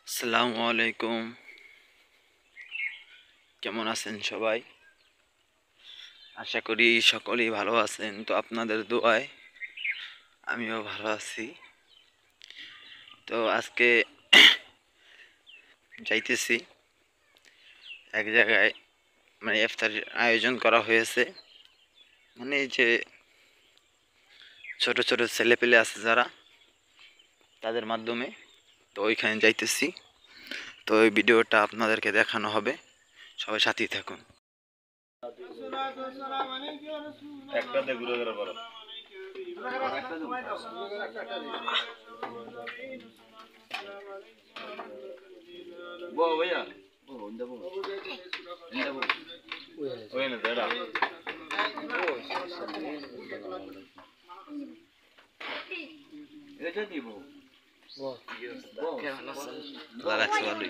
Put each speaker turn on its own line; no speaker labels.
আসসালামু আলাইকুম। কেমন আছেন সবাই? আশা করি সকলেই ভালো আছেন। তো আপনাদের দোয়ায় আমিও ভালো আছি। তো আজকে যাইতেছি এক জায়গায়, মানে ইফতারের আয়োজন করা হয়েছে। মানে এই যে ছোট ছোট ছেলেপেলে আছে যারা, তাদের মাধ্যমে। তো ওইখানে যাইতেছি। তো ওই ভিডিওটা আপনাদেরকে দেখানো হবে, সবাই সাথেই থাকুন।
একটাতে ঘুরে ঘুরে করো। বো ভাইয়া বো ইন্দা বো ইন্দা বো ওই না দাঁড়া এটা দিব বো বো
ভালো লাগছে ভালোই।